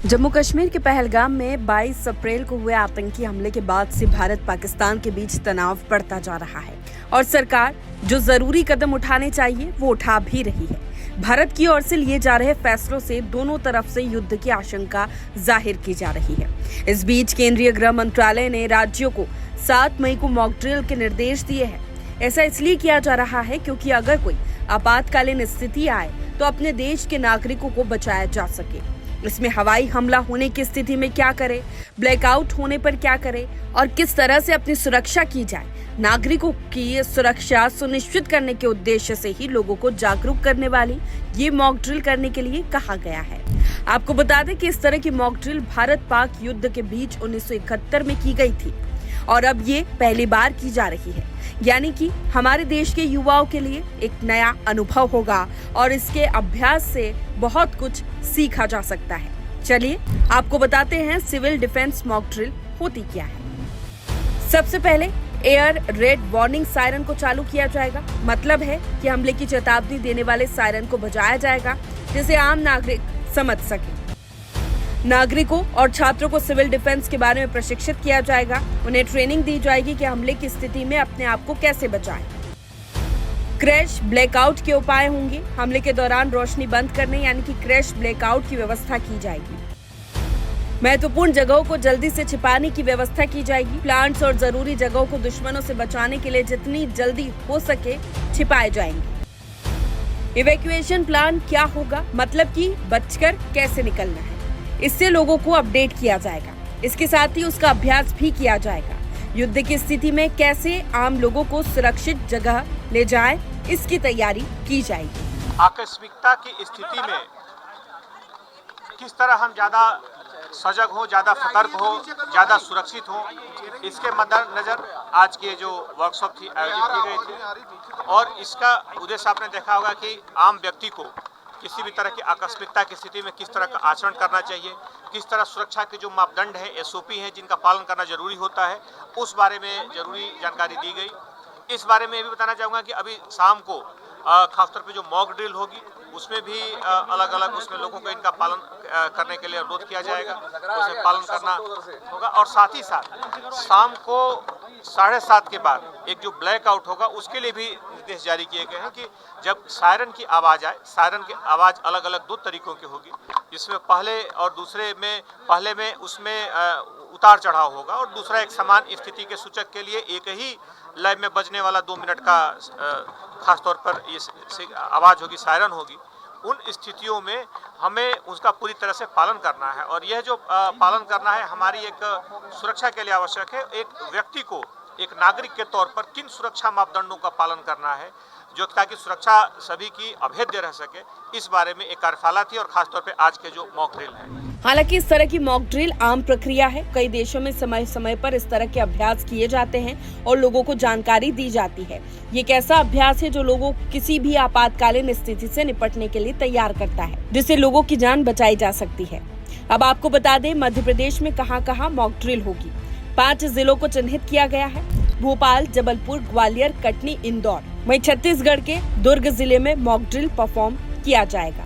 जम्मू कश्मीर के पहलगाम में 22 अप्रैल को हुए आतंकी हमले के बाद से भारत पाकिस्तान के बीच तनाव बढ़ता जा रहा है और सरकार जो जरूरी कदम उठाने चाहिए वो उठा भी रही है। भारत की ओर से लिए जा रहे फैसलों से दोनों तरफ से युद्ध की आशंका जाहिर की जा रही है। इस बीच केंद्रीय गृह मंत्रालय ने राज्यों को 7 मई को मॉक ड्रिल के निर्देश दिए हैं। ऐसा इसलिए किया जा रहा है क्योंकि अगर कोई आपातकालीन स्थिति आए तो अपने देश के नागरिकों को बचाया जा सके। इसमें हवाई हमला होने की स्थिति में क्या करें, ब्लैकआउट होने पर क्या करें और किस तरह से अपनी सुरक्षा की जाए, नागरिकों की सुरक्षा सुनिश्चित करने के उद्देश्य से ही लोगों को जागरूक करने वाली ये मॉक ड्रिल करने के लिए कहा गया है। आपको बता दें कि इस तरह की मॉक ड्रिल भारत पाक युद्ध के बीच 1971 में की गई थी और अब ये पहली बार की जा रही है। यानी कि हमारे देश के युवाओं के लिए एक नया अनुभव होगा और इसके अभ्यास से बहुत कुछ सीखा जा सकता है। चलिए आपको बताते हैं सिविल डिफेंस मॉक ड्रिल होती क्या है। सबसे पहले एयर रेड वार्निंग सायरन को चालू किया जाएगा। मतलब है कि हमले की चेतावनी देने वाले सायरन को बजाया जाएगा जिसे आम नागरिक समझ सके। नागरिकों और छात्रों को सिविल डिफेंस के बारे में प्रशिक्षित किया जाएगा। उन्हें ट्रेनिंग दी जाएगी कि हमले की स्थिति में अपने आप को कैसे बचाएं। क्रैश ब्लैकआउट के उपाय होंगे। हमले के दौरान रोशनी बंद करने यानी कि क्रैश ब्लैकआउट की व्यवस्था की जाएगी। महत्वपूर्ण जगहों को जल्दी से छिपाने की व्यवस्था की जाएगी। प्लांट्स और जरूरी जगहों को दुश्मनों से बचाने के लिए जितनी जल्दी हो सके छिपाए जाएंगे। इवैक्यूएशन प्लान क्या होगा, मतलब कि बचकर कैसे निकलना है, इससे लोगों को अपडेट किया जाएगा। इसके साथ ही उसका अभ्यास भी किया जाएगा। युद्ध की स्थिति में कैसे आम लोगों को सुरक्षित जगह ले जाए, इसकी तैयारी की जाएगी। आकस्मिकता की स्थिति में किस तरह हम ज़्यादा सजग हो, ज़्यादा सतर्क हो, ज़्यादा सुरक्षित हो, इसके मद्देनजर आज की जो वर्कशॉप थी आयोजित की गई थी। और इसका उद्देश्य आपने देखा होगा कि आम व्यक्ति को किसी भी तरह की आकस्मिकता की स्थिति में किस तरह का आचरण करना चाहिए, किस तरह सुरक्षा के जो मापदंड है, एसओपी है जिनका पालन करना जरूरी होता है, उस बारे में जरूरी जानकारी दी गई। इस बारे में ये भी बताना चाहूँगा कि अभी शाम को खासतौर पे जो मॉक ड्रिल होगी उसमें भी अलग अलग उसमें लोगों को इनका पालन करने के लिए अनुरोध किया जाएगा, उसे पालन करना होगा। और साथ ही साथ शाम को 7:30 के बाद एक जो ब्लैकआउट होगा उसके लिए भी निर्देश जारी किए गए हैं कि जब सायरन की आवाज़ आए, सायरन की आवाज़ अलग अलग 2 तरीकों की होगी, जिसमें पहले और दूसरे में पहले में उसमें उतार चढ़ाव होगा और दूसरा एक समान स्थिति के सूचक के लिए एक ही लय में बजने वाला 2 मिनट का खास तौर पर ये आवाज़ होगी, सायरन होगी। उन स्थितियों में हमें उसका पूरी तरह से पालन करना है और यह जो पालन करना है हमारी एक सुरक्षा के लिए आवश्यक है। एक व्यक्ति को एक नागरिक के तौर पर किन सुरक्षा मापदंडों का पालन करना है जो ताकि सुरक्षा सभी की अभेद्य रह सके, इस बारे में एक कार्यशाला थी और खासतौर पे आज के जो मॉक ड्रिल है। हालांकि इस तरह की मॉक ड्रिल आम प्रक्रिया है। कई देशों में समय समय पर इस तरह के अभ्यास किए जाते हैं और लोगों को जानकारी दी जाती है। ये एक ऐसा अभ्यास है जो लोगों को किसी भी आपातकालीन स्थिति से निपटने के लिए तैयार करता है, जिससे लोगों की जान बचाई जा सकती है। अब आपको बता दें मध्य प्रदेश में कहां मॉक ड्रिल होगी। 5 जिलों को चिन्हित किया गया है: भोपाल, जबलपुर, ग्वालियर, कटनी, इंदौर। वहीं छत्तीसगढ़ के दुर्ग जिले में मॉक ड्रिल परफॉर्म किया जाएगा।